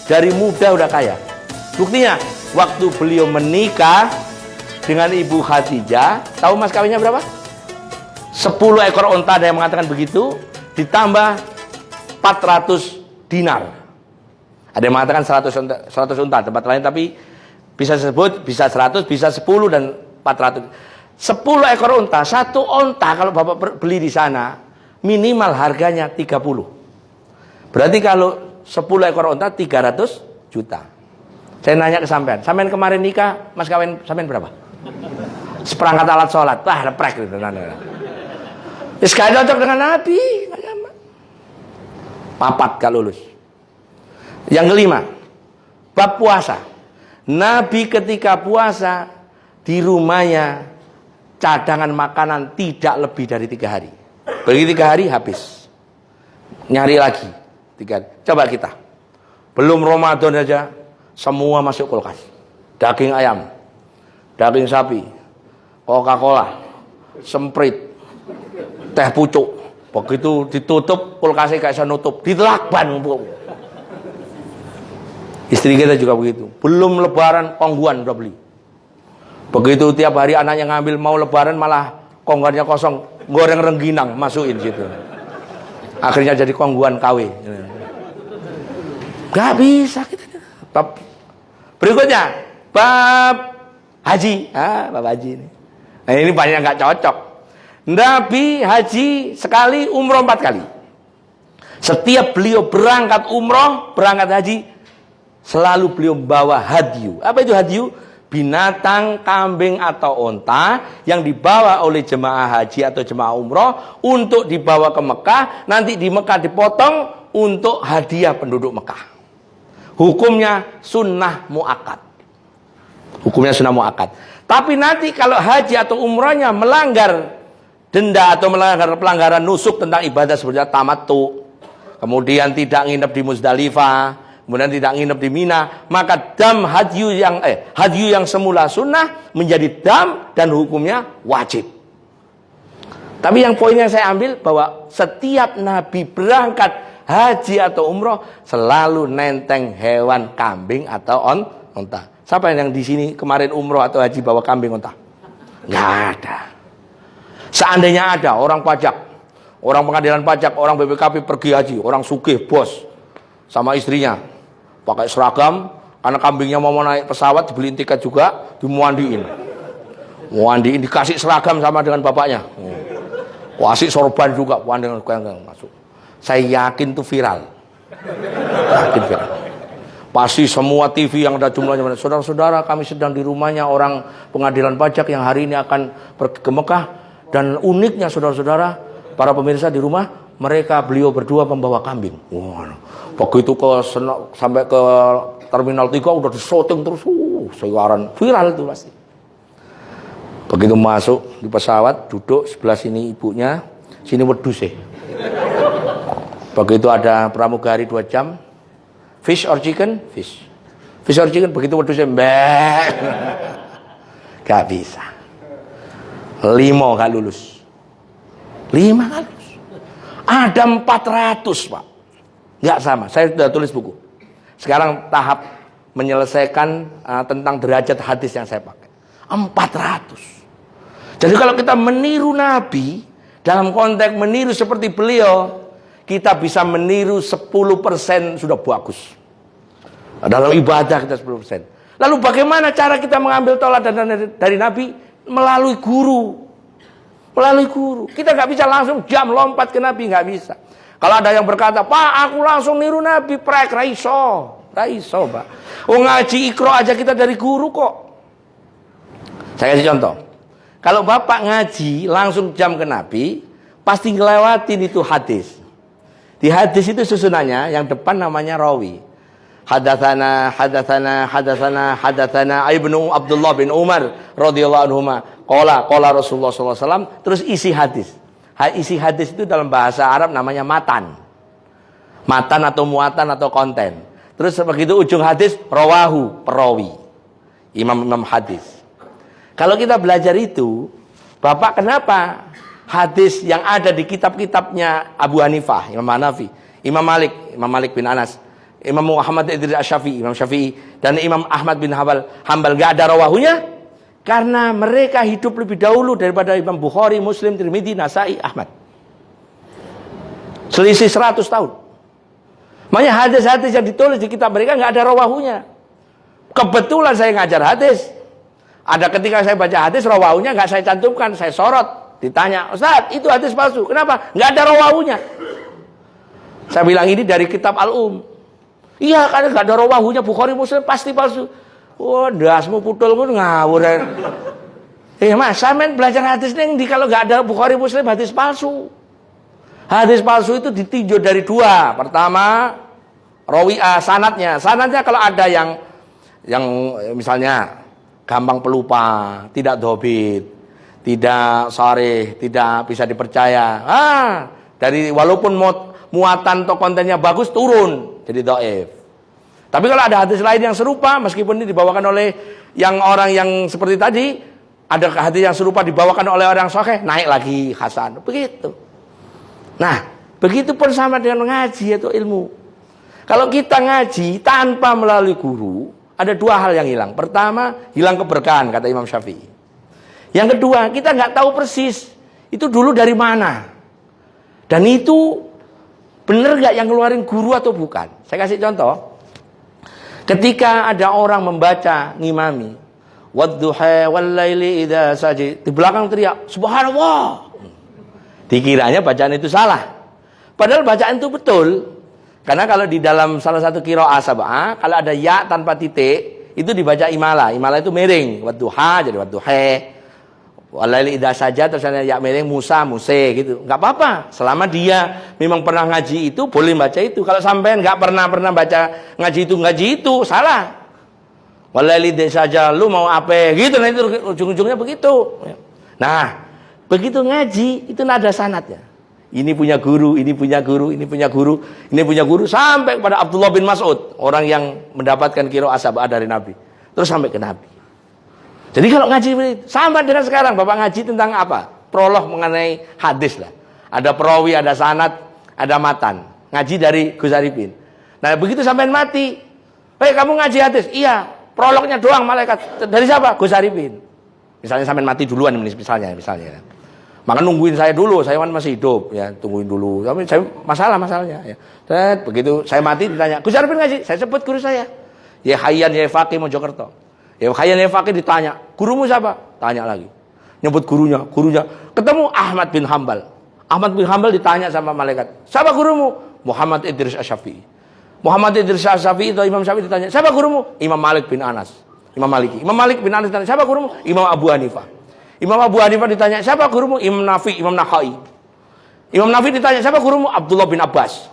Dari muda udah kaya. Buktinya, waktu beliau menikah dengan Ibu Khadijah, tahu mas kawinnya berapa? 10 ekor unta, ada yang mengatakan begitu, ditambah 400 dinar. Ada yang mengatakan 100 unta, tempat lain, tapi bisa disebut, bisa 100, bisa 10 dan 400. 10 ekor unta, satu unta kalau bapak beli di sana, minimal harganya 30. Berarti kalau 10 ekor unta 300 juta. Saya nanya ke sampean kemarin nikah, mas kawin sampean berapa? Seperangkat alat sholat, wah leprek gitu. Sekali cocok dengan Nabi, papat gak lulus. Yang kelima, bab puasa. Nabi ketika puasa di rumahnya cadangan makanan tidak lebih dari 3 hari. Bagi 3 hari habis, nyari lagi 3 hari. Coba kita, belum Ramadan aja semua masuk kulkas. Daging ayam, daging sapi, Coca-Cola, Sprite, teh pucuk. Begitu ditutup kulkasnya gak bisa nutup, dilakban. Istri kita juga begitu. Belum lebaran kongguan udah beli. Begitu tiap hari anaknya ngambil mau lebaran malah kongguannya kosong, goreng rengginang masukin situ. Akhirnya jadi kongguan KW. Gak bisa kita. Berikutnya bab haji. Bab haji ini. Nah ini banyak nggak cocok. Nabi haji sekali, umroh 4 kali. Setiap beliau berangkat umroh, berangkat haji, selalu beliau bawa hadyu. Apa itu hadyu? Binatang, kambing atau onta yang dibawa oleh jemaah haji atau jemaah umroh untuk dibawa ke Mekah. Nanti di Mekah dipotong untuk hadiah penduduk Mekah. Hukumnya sunnah mu'akkad. Hukumnya sunnah mu'akkad. Tapi nanti kalau haji atau umrahnya melanggar denda atau melanggar pelanggaran nusuk tentang ibadah seperti tamattu, kemudian tidak nginep di Muzdalifah, kemudian tidak nginep di Mina, maka dam hadyu yang semula sunnah menjadi dam dan hukumnya wajib. Tapi yang poinnya saya ambil bahwa setiap Nabi berangkat haji atau umroh selalu nenteng hewan kambing atau onta. Siapa yang di sini kemarin umroh atau haji bawa kambing onta? Nggak ada. Seandainya ada orang pajak, orang pengadilan pajak, orang BPKP pergi haji, orang sugih bos sama istrinya pakai seragam, karena kambingnya mau naik pesawat dibeliin tiket juga, dimandiin, dikasih seragam sama dengan bapaknya, kasih sorban juga, masuk. Saya yakin itu viral. Yakin viral. Pasti semua TV yang ada jumlahnya. Saudara-saudara, kami sedang di rumahnya orang pengadilan pajak yang hari ini akan pergi ke Mekah. Dan uniknya saudara-saudara, para pemirsa di rumah, beliau berdua membawa kambing. Wah, begitu sampai ke Terminal 3 udah di-shooting terus. Segaran viral itu pasti. Begitu masuk di pesawat, duduk sebelah sini ibunya, sini wedhus sih. Begitu ada pramugari 2 jam, fish or chicken? Fish or chicken, begitu wedhusnya mbak. Gak bisa. 5 gak lulus. 5 gak lulus. Ada 400 pak. Gak sama, saya sudah tulis buku. Sekarang tahap menyelesaikan tentang derajat hadis yang saya pakai. 400. Jadi kalau kita meniru Nabi, dalam konteks meniru seperti beliau, kita bisa meniru 10% sudah bagus. Dalam ibadah kita 10%. Lalu bagaimana cara kita mengambil teladan dari Nabi? Melalui guru. Melalui guru. Kita nggak bisa langsung jam lompat ke Nabi, nggak bisa. Kalau ada yang berkata, Pak, aku langsung niru Nabi, prek, raiso, Pak. Ngaji Iqra aja kita dari guru kok. Saya kasih contoh. Kalau Bapak ngaji langsung jam ke Nabi, pasti ngelewatin itu hadis. Di hadis itu susunannya yang depan namanya rawi. Hadatsana Ibnu Abdullah bin Umar radhiyallahu anhuma qala Rasulullah sallallahu alaihi wasallam, terus isi hadis. Isi hadis itu dalam bahasa Arab namanya matan. Matan atau muatan atau konten. Terus begitu ujung hadis rawahu, perawi. Imam hadis. Kalau kita belajar itu, Bapak kenapa hadis yang ada di kitab-kitabnya Abu Hanifah, Imam Hanafi, Imam Malik bin Anas, Imam Muhammad Idris Asy-Syafi'i, Imam Syafi'i dan Imam Ahmad bin Hambal nggak ada rawahunya karena mereka hidup lebih dahulu daripada Imam Bukhari, Muslim, Tirmidzi, Nasai, Ahmad. Selisih 100 tahun. Makanya hadis-hadis yang ditulis di kitab mereka nggak ada rawahunya. Kebetulan saya ngajar hadis. Ada ketika saya baca hadis rawahunya nggak saya cantumkan, saya sorot. Ditanya, Ustaz, itu hadis palsu. Kenapa? Nggak ada rawahunya. Saya bilang ini dari kitab Al-Um. Iya, karena nggak ada rawahunya Bukhari Muslim pasti palsu. Wah, dasmu putul pun ngawur. Mas, sampean belajar hadis nih kalau nggak ada Bukhari Muslim hadis palsu. Hadis palsu itu ditinjau dari dua. Pertama, rawi'ah sanadnya. Sanadnya kalau ada yang misalnya gampang pelupa, tidak dobit, tidak sharih, tidak bisa dipercaya. Dari walaupun muatan atau kontennya bagus turun jadi dhaif. Tapi kalau ada hadis lain yang serupa, meskipun ini dibawakan oleh orang yang seperti tadi, ada hadis yang serupa dibawakan oleh orang sahih, naik lagi hasan. Begitu. Nah, begitu pun sama dengan ngaji atau ilmu. Kalau kita ngaji tanpa melalui guru, ada dua hal yang hilang. Pertama, hilang keberkahan kata Imam Syafi'i. Yang kedua, kita nggak tahu persis itu dulu dari mana. Dan itu benar nggak yang ngeluarin guru atau bukan? Saya kasih contoh. Ketika ada orang membaca ngimami, wadduha wallaili idza saji, di belakang teriak, subhanallah. Dikiranya bacaan itu salah. Padahal bacaan itu betul. Karena kalau di dalam salah satu qiraah sab'ah, kalau ada ya tanpa titik, itu dibaca imala. Imala itu miring, wadduha jadi wadduha. Wallaili idza saja terus ada ya miring Musa Muse gitu. Enggak apa-apa. Selama dia memang pernah ngaji itu boleh baca itu. Kalau sampean enggak pernah baca ngaji itu salah. Wallaili idza saja lu mau apa gitu, nah itu ujung-ujungnya begitu. Nah, begitu ngaji itu nada sanadnya. Ini punya guru, ini punya guru, ini punya guru, ini punya guru sampai kepada Abdullah bin Mas'ud, orang yang mendapatkan qiraah sab'ah dari Nabi. Terus sampai ke Nabi. Jadi kalau ngaji sama dengan sekarang, Bapak ngaji tentang apa? Prolog mengenai hadis lah. Ada perawi, ada sanad, ada matan. Ngaji dari Gus Arifin. Nah, begitu sampean mati. Hei, kamu ngaji hadis? Iya. Prolognya doang malaikat. Dari siapa? Gus Arifin. Misalnya sampean mati duluan misalnya. Maka nungguin saya dulu, saya kan masih hidup ya, tungguin dulu. Tapi saya masalahnya ya. Dan begitu saya mati ditanya, Gus Arifin ngaji? Saya sebut guru saya. Ya Hayyan ya Faqih Mojokerto. Ya Hayyan ya Faqih ditanya, gurumu siapa? Tanya lagi. Nyebut gurunya. Ketemu Ahmad bin Hambal. Ahmad bin Hambal ditanya sama malaikat, siapa gurumu? Muhammad Idris Asy-Syafi'i. Muhammad Idris Asy-Syafi'i itu Imam Syafi'i ditanya, siapa gurumu? Imam Malik bin Anas. Imam Maliki. Imam Malik bin Anas ditanya, siapa gurumu? Imam Abu Hanifah. Imam Abu Hanifah ditanya, siapa gurumu? Imam Nafi, Imam Nakhai. Imam Nafi ditanya, siapa gurumu? Abdullah bin Abbas.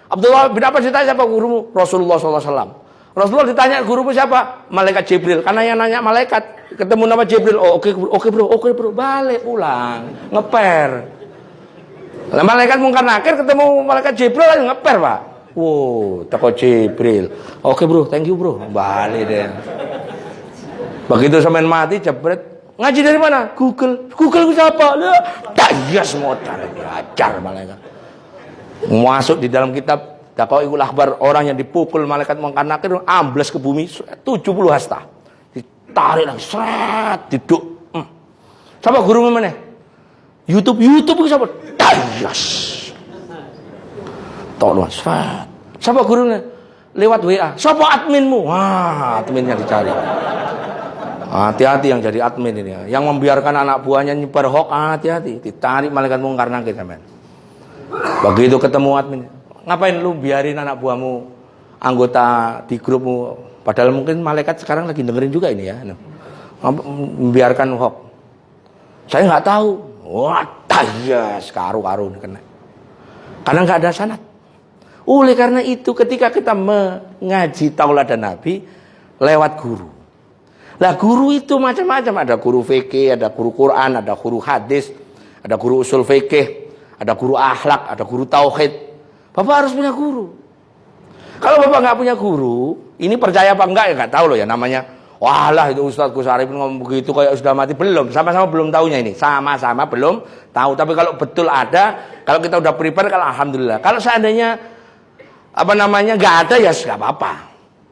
Abdullah bin Abbas ditanya, siapa gurumu? Rasulullah SAW. Rasulullah ditanya, gurumu siapa? Malaikat Jibril. Karena yang nanya malaikat, ketemu nama Jibril. Oh, oke bro, balik pulang, ngeper. Lah malaikat Mungkar Nakir ketemu malaikat Jibril lagi ngeper, Pak. Wow, teko Jibril. Oke bro, thank you bro. Balik deh. Begitu sampean mati jebret. Ngaji dari mana? Google ku siapa? Lah, dayas modal diajar malaikat. Masuk di dalam kitab Daqaiqul Akhbar, orang yang dipukul malaikat Mungkar Nakir ambles ke bumi 70 hasta. Ditarik lagi, seret, duduk. Siapa guru mana? YouTube ku siapa? Dayas. Tok lu, seret. Siapa gurunya? Lewat WA. Siapa adminmu? Wah, adminnya dicari. Hati-hati yang jadi admin ini. Yang membiarkan anak buahnya nyebar hoax, hati-hati. Ditarik malaikat Mungkar Nakir sampean. Begitu ketemu admin, ngapain lu biarin anak buahmu anggota di grupmu, padahal mungkin malaikat sekarang lagi dengerin juga ini ya, membiarkan hoax. Saya nggak tahu. Wah, yes, karu-karu kena. Karena nggak ada sanad. Oleh karena itu ketika kita mengaji tauladan Nabi lewat guru. Lah guru itu macam-macam, ada guru fikih, ada guru Quran, ada guru hadis, ada guru usul fikih, ada guru akhlak, ada guru tauhid. Bapak harus punya guru. Kalau Bapak nggak punya guru, ini percaya apa enggak ya nggak tahu loh ya namanya. Walah itu Ustadz Gus Arifin ngomong begitu kayak sudah mati, belum. Sama-sama belum tahunya ini. Sama-sama belum tahu. Tapi kalau betul ada, kalau kita udah prepare, kalau alhamdulillah. Kalau seandainya apa namanya nggak ada ya nggak apa-apa.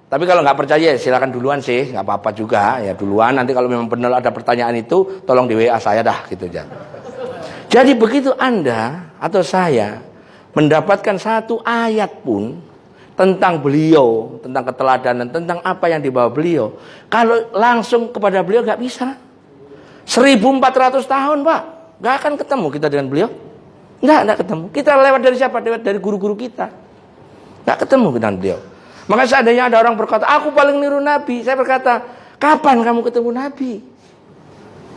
Tapi kalau nggak percaya silakan duluan sih, nggak apa-apa juga ya duluan. Nanti kalau memang benar ada pertanyaan itu, tolong di WA saya dah gitu aja. Jadi begitu Anda atau saya mendapatkan satu ayat pun tentang beliau, tentang keteladanan, tentang apa yang dibawa beliau, kalau langsung kepada beliau nggak bisa. 1400 tahun Pak, nggak akan ketemu kita dengan beliau. Nggak ketemu. Kita lewat dari siapa? Lewat dari guru-guru kita. Nggak ketemu dengan beliau. Maka seandainya ada orang berkata, aku paling niru Nabi. Saya berkata, kapan kamu ketemu Nabi?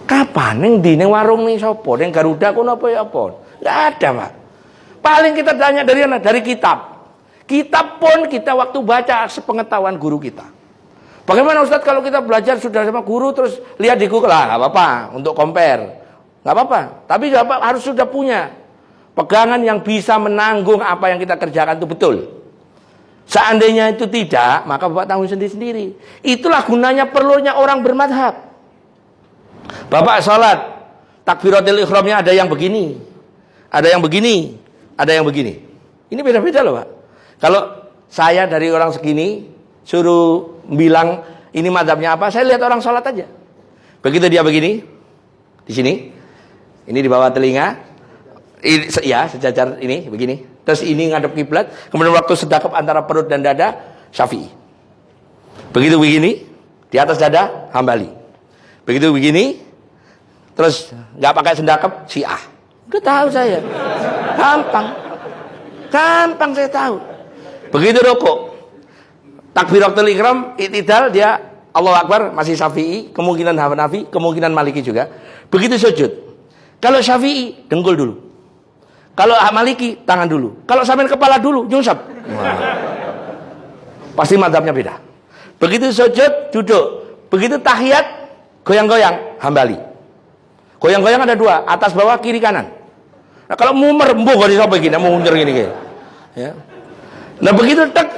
Kapan? Neng di neng warung nih sopo, neng Garuda kuno apa ya apa? Nggak ada Pak. Paling kita tanya dari mana? Dari kitab. Kitab pun kita waktu baca sepengetahuan guru kita. Bagaimana Ustadz kalau kita belajar sudah sama guru terus lihat di Google? Lah nggak apa-apa untuk compare. Nggak apa-apa. Tapi harus sudah punya pegangan yang bisa menanggung apa yang kita kerjakan itu betul. Seandainya itu tidak, maka Bapak tanggung sendiri-sendiri. Itulah gunanya perlunya orang bermadhab. Bapak sholat, takbiratul ihramnya ada yang begini, ada yang begini, ada yang begini. Ini beda-beda loh Pak. Kalau saya dari orang segini, suruh bilang ini madhabnya apa, saya lihat orang sholat aja. Begitu dia begini, di sini, ini di bawah telinga, ya sejajar ini, begini. Terus ini ngadep kiblat, kemudian waktu sedekap antara perut dan dada, Syafi'i. Begitu begini, di atas dada, Hambali. Begitu begini, terus nggak pakai sedekap, Syiah. Udah tahu saya, gampang saya tahu. Begitu rukuk, takbiratul ihram, i'tidal dia Allahu Akbar masih Syafi'i, kemungkinan Hanafi, kemungkinan Maliki juga. Begitu sujud, kalau Syafi'i dengkul dulu. Kalau Maliki tangan dulu. Kalau sampean kepala dulu, nyungsep. Pasti madzhabnya beda. Begitu sujud, duduk. Begitu tahiyat, goyang-goyang, Hambali. Goyang-goyang ada dua, atas bawah, kiri kanan. Nah, kalau mumer, mbuh gak bisa begini, mau mundur gini. Ya. Nah begitu tek,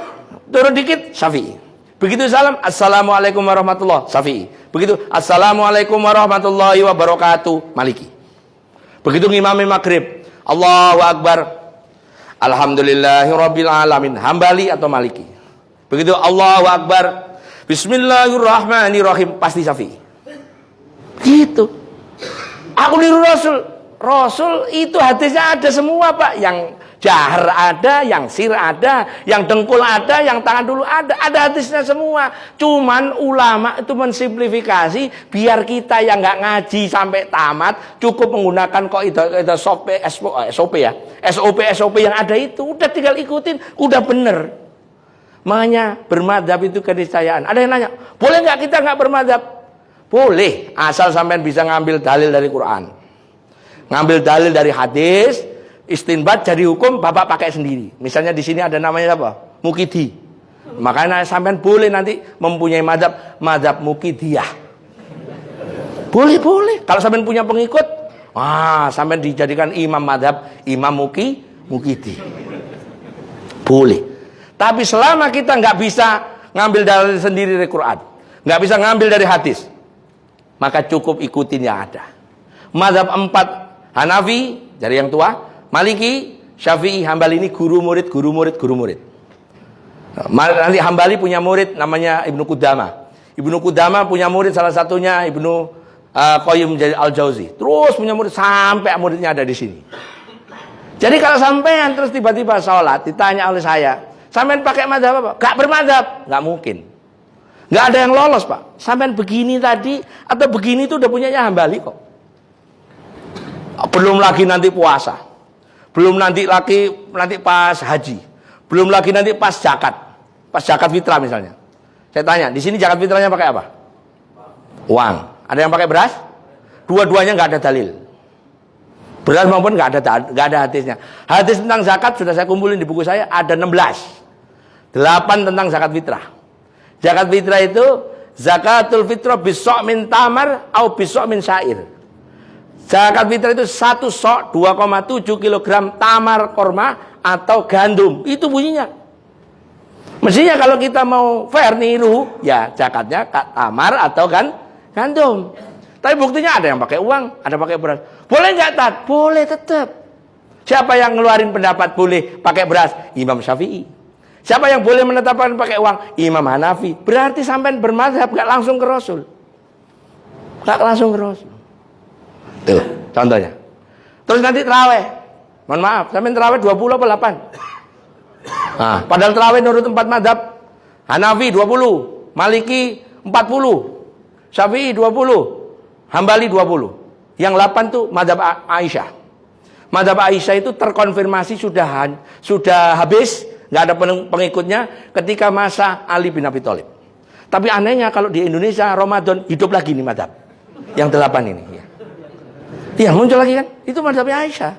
turun dikit, Syafi'i. Begitu salam, assalamualaikum warahmatullahi, Syafi'i. Begitu assalamualaikum warahmatullahi wabarakatuh, Maliki. Begitu ngimami maghrib, Allahu Akbar, alhamdulillahirabbil alamin, Hambali atau Maliki. Begitu Allahu Akbar, bismillahirrahmanirrahim, pasti Syafi'i. Gitu. Aku niru Rasul itu hadisnya ada semua Pak. Yang jahar ada, yang sir ada, yang dengkul ada, yang tangan dulu ada hadisnya semua. Cuman ulama itu mensimplifikasi biar kita yang nggak ngaji sampai tamat cukup menggunakan kaidah SOP ya. SOP yang ada itu udah tinggal ikutin, udah bener. Makanya bermadhab itu keniscayaan. Ada yang nanya, boleh nggak kita nggak bermadhab? Boleh, asal sampean bisa ngambil dalil dari Quran, ngambil dalil dari hadis, istinbat jadi hukum Bapak pakai sendiri. Misalnya di sini ada namanya apa? Mukidi. Makanya sampean boleh nanti mempunyai madhab Mukidiyah. Boleh. Kalau sampean punya pengikut, sampean dijadikan imam madhab Imam Mukidi. Boleh. Tapi selama kita nggak bisa ngambil dalil sendiri dari Quran, nggak bisa ngambil dari hadis, maka cukup ikutin yang ada. Madhab 4 Hanafi dari yang tua, Maliki, Syafi'i, Hambali ini guru murid. Nanti Hambali punya murid namanya Ibnu Qudamah. Ibnu Qudamah punya murid salah satunya Ibnu Qayyim Al-Jauzi. Terus punya murid sampai muridnya ada di sini. Jadi kalau sampean terus tiba-tiba sholat ditanya oleh saya, sampean pakai madhab apa? Gak bermadhab, gak mungkin. Gak ada yang lolos Pak. Sampean begini tadi atau begini itu udah punyanya Hambali kok. Belum lagi nanti puasa, belum nanti pas haji, belum lagi nanti pas zakat fitrah misalnya. Saya tanya, di sini zakat fitrahnya pakai apa? Uang. Ada yang pakai beras? Dua-duanya nggak ada dalil. Beras maupun nggak ada hadisnya. Hadis tentang zakat sudah saya kumpulin di buku saya ada 16. 8 tentang zakat fitrah. Zakat fitrah itu zakatul fitrah bisok min tamar atau bisok min syair. Zakat fitrah itu 1 sok 2,7 kg tamar korma atau gandum. Itu bunyinya. Mestinya kalau kita mau fair niru, ya zakatnya tamar atau gandum. Tapi buktinya ada yang pakai uang, ada pakai beras. Boleh nggak Tat? Boleh tetap. Siapa yang ngeluarin pendapat boleh pakai beras? Imam Syafi'i. Siapa yang boleh menetapkan pakai uang? Imam Hanafi. Berarti sampai bermadzhab gak langsung ke Rasul. Gak langsung ke Rasul. Tuh, contohnya. Terus nanti terawih. Mohon maaf, sampai terawih 20 apa 8? Nah, padahal terawih menurut 4 madzhab. Hanafi 20, Maliki 40, Syafi'i 20, Hambali 20. Yang 8 tuh madzhab Aisyah. Madzhab Aisyah itu terkonfirmasi sudah habis, nggak ada pengikutnya ketika masa Ali bin Abi Thalib. Tapi anehnya kalau di Indonesia Ramadan hidup lagi nih madzhab. Yang 8 ini. Iya, muncul lagi kan? Itu madzhab Aisyah.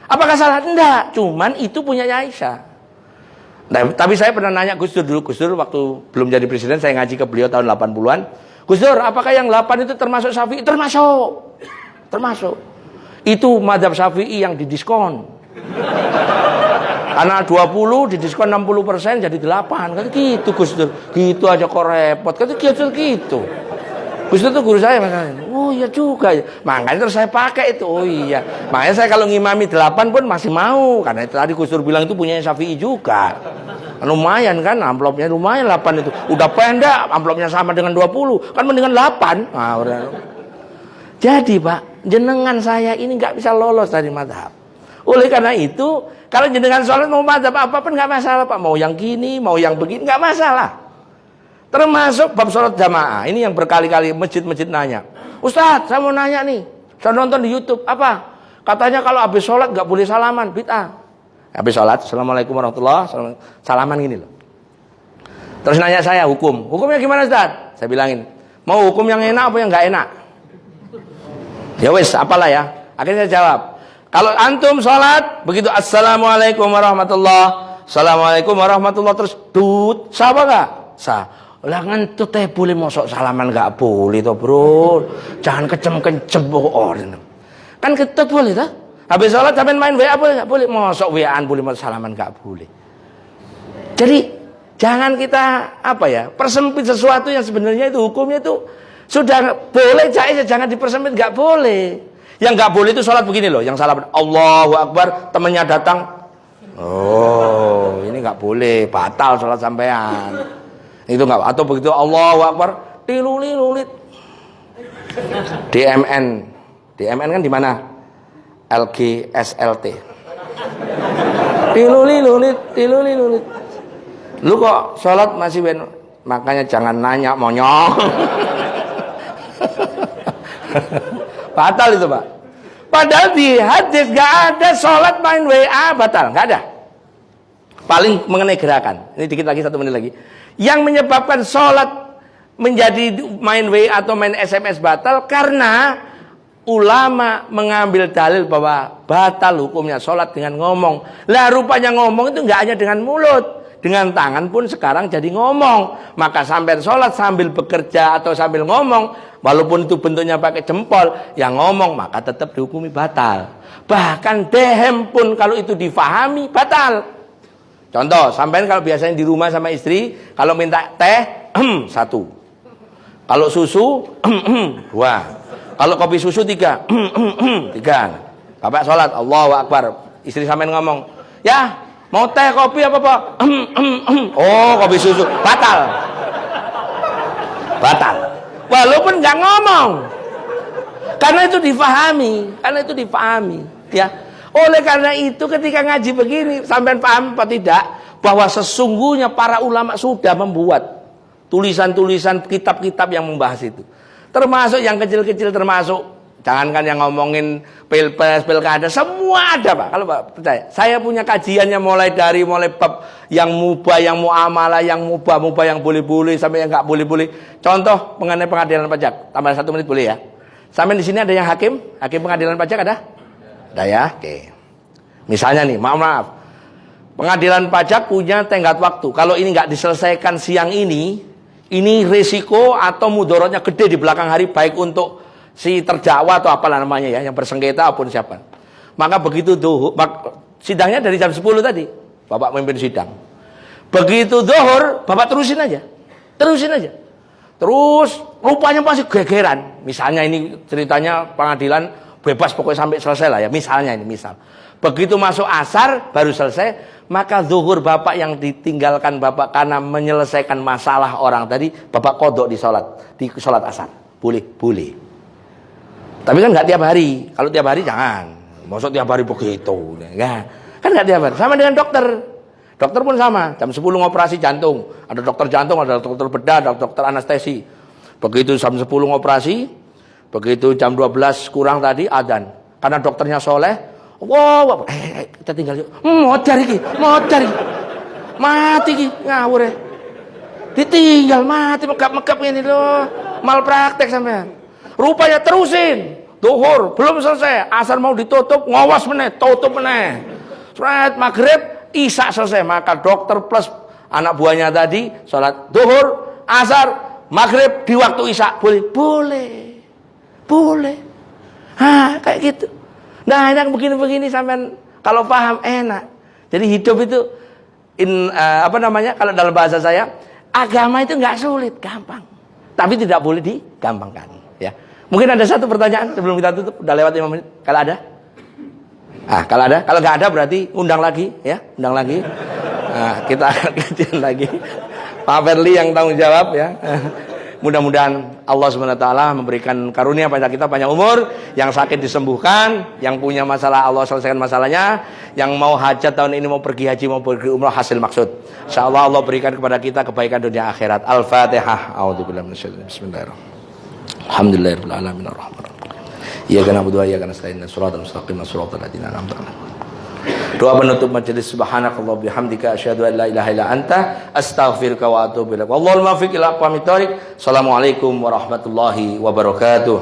Apakah salah? Enggak, cuman itu punya Aisyah. Nah, tapi saya pernah nanya Gus Dur dulu, Gus Dur waktu belum jadi presiden, saya ngaji ke beliau tahun 80-an. Gus Dur, apakah yang 8 itu termasuk Syafi'i? Termasuk. Itu madzhab Syafi'i yang didiskon. Karena 20 didiskon 60% jadi 8. Kan gitu Gus Dur. Gitu aja kok repot. Kan gitu. Gus Dur itu guru saya makanya. Oh iya juga ya. Makanya terus saya pakai itu. Oh iya. Makanya saya kalau ngimami 8 pun masih mau. Karena itu tadi Gus Dur bilang itu punya Syafi'i juga. Lumayan kan amplopnya lumayan 8 itu. Udah pendek amplopnya sama dengan 20. Kan mendingan 8. Nah, udah. Jadi Pak, jenengan saya ini nggak bisa lolos dari mazhab. Oleh karena itu, kalau jenengan sholat mau mazhab apapun nggak masalah Pak. Mau yang gini, mau yang begini nggak masalah. Termasuk bab sholat jamaah. Ini yang berkali-kali masjid-masjid nanya. Ustadz, saya mau nanya nih. Saya nonton di YouTube. Apa? Katanya kalau habis sholat nggak boleh salaman. Bid'ah. Habis sholat, assalamualaikum warahmatullahi wabarakatuh. Salaman gini loh. Terus nanya saya hukum. Hukumnya gimana Ustadz? Saya bilangin. Mau hukum yang enak apa yang nggak enak? Ya wes, apalah ya. Akhirnya saya jawab. Kalau antum sholat, begitu assalamualaikum warahmatullahi. Assalamualaikum warahmatullahi. Terus tut. Sah apa nggak? Sah. Lah ngentut teh boleh mosok salaman gak boleh toh bro. Jangan kecem-kecem kan ketut boleh toh. Habis sholat sampai main WA boleh gak? Boleh. Mosok WA-an boleh, mosok salaman gak boleh. Jadi jangan kita persempit sesuatu yang sebenarnya itu hukumnya itu sudah boleh jaiz, jangan dipersempit, gak boleh. Yang gak boleh itu sholat begini loh, yang salah Allahu Akbar, temannya datang. Oh, ini gak boleh, batal sholat sampean. Itu enggak, atau begitu Allahu Akbar tilulilulit DMN kan di mana? LG SLT tilulilulit lu kok sholat masih makanya jangan nanya monyong. Batal itu Pak. Padahal di hadis gak ada sholat main WA batal, gak ada. Paling mengenai gerakan. Ini dikit lagi, 1 menit lagi. Yang menyebabkan sholat menjadi main WA atau main SMS batal karena ulama mengambil dalil bahwa batal hukumnya sholat dengan ngomong. Lah rupanya ngomong itu nggak hanya dengan mulut, dengan tangan pun sekarang jadi ngomong. Maka sampai sholat sambil bekerja atau sambil ngomong, walaupun itu bentuknya pakai jempol, yang ngomong maka tetap dihukumi batal. Bahkan dehem pun kalau itu difahami batal. Contoh, sampean kalau biasanya di rumah sama istri, kalau minta teh, 1. Kalau susu, 2. Kalau kopi susu 3, 3. Bapak sholat, Allahu Akbar. Istri sampean ngomong, ya mau teh kopi apa Pak? Oh kopi susu, batal. Walaupun nggak ngomong, karena itu difahami, ya. Oleh karena itu ketika ngaji begini, sampean paham apa tidak bahwa sesungguhnya para ulama sudah membuat tulisan-tulisan kitab-kitab yang membahas itu. Termasuk yang kecil-kecil, termasuk jangankan yang ngomongin pilpres, pilkada, semua ada Pak. Kalau Pak percaya, saya punya kajiannya mulai bab yang mubah, yang muamalah, yang mubah yang boleh-boleh sampai yang nggak boleh-boleh. Contoh mengenai pengadilan pajak. Tambah 1 menit boleh ya? Sampai di sini ada yang hakim pengadilan pajak ada? Ada ya? Oke. Misalnya nih, maaf. Pengadilan pajak punya tenggat waktu. Kalau ini nggak diselesaikan siang ini risiko atau mudorotnya gede di belakang hari, baik untuk si terdakwa atau apalah namanya ya, yang bersengketa apapun siapa. Maka begitu sidangnya dari jam 10 tadi, Bapak memimpin sidang. Begitu zuhur, Bapak terusin aja. Terus rupanya masih gegeran. Misalnya ini ceritanya pengadilan bebas pokoknya sampai selesai lah ya. Misalnya ini misal. Begitu masuk asar baru selesai, maka zuhur bapak yang ditinggalkan bapak karena menyelesaikan masalah orang tadi, bapak kodok di sholat asar. Boleh, boleh. Tapi kan nggak tiap hari. Kalau tiap hari jangan. Maksud tiap hari begitu. Enggak. Kan nggak tiap hari. Sama dengan dokter. Dokter pun sama. Jam 10 ngoperasi jantung. Ada dokter jantung, ada dokter bedah, ada dokter anestesi. Begitu jam 10 ngoperasi, begitu jam 12 kurang tadi adzan. Karena dokternya soleh. Wow, kita tinggal yuk. Modar iki. Mati iki ngawur ya. Ditinggal mati megap-megap ini loh. Malpraktek sampean. Rupanya terusin. Duhur belum selesai, asar mau ditutup, ngawas meneh, tutup meneh. Sret maghrib, isya selesai, maka dokter plus anak buahnya tadi sholat duhur, asar, maghrib di waktu isya. Boleh. Kayak gitu. Nah, enak begini-begini sampean kalau paham enak. Jadi hidup itu kalau dalam bahasa saya, agama itu nggak sulit, gampang. Tapi tidak boleh digampangkan, ya. Mungkin ada satu pertanyaan sebelum kita tutup, udah lewat 5 menit. Kalau ada? Kalau nggak ada berarti undang lagi, ya, undang lagi. Kita akan kajian lagi. Pak Ferli yang tanggung jawab, ya. Mudah-mudahan Allah SWT memberikan karunia pada kita panjang umur, yang sakit disembuhkan, yang punya masalah Allah selesaikan masalahnya, yang mau hajat tahun ini mau pergi haji mau pergi umrah hasil maksud. Insyaallah Allah berikan kepada kita kebaikan dunia akhirat. Al-Fatihah. A'udzubillahi minasyaitonir rajim. Bismillahirrahmanirrahim. Alhamdulillahirabbil alamin arrahmanir rahim. Iyyaka na'budu wa iyyaka nasta'in. Shiratal mustaqim, shiratal ladzina an'amta 'alaihim. Doa penutup majelis. Subhanakallah bihamdika asyhadu an la ilaha illa anta astaghfiruka wa atubu ilaik. Wallahul muwaffiq ila aqwamit thoriq. Assalamualaikum warahmatullahi wabarakatuh.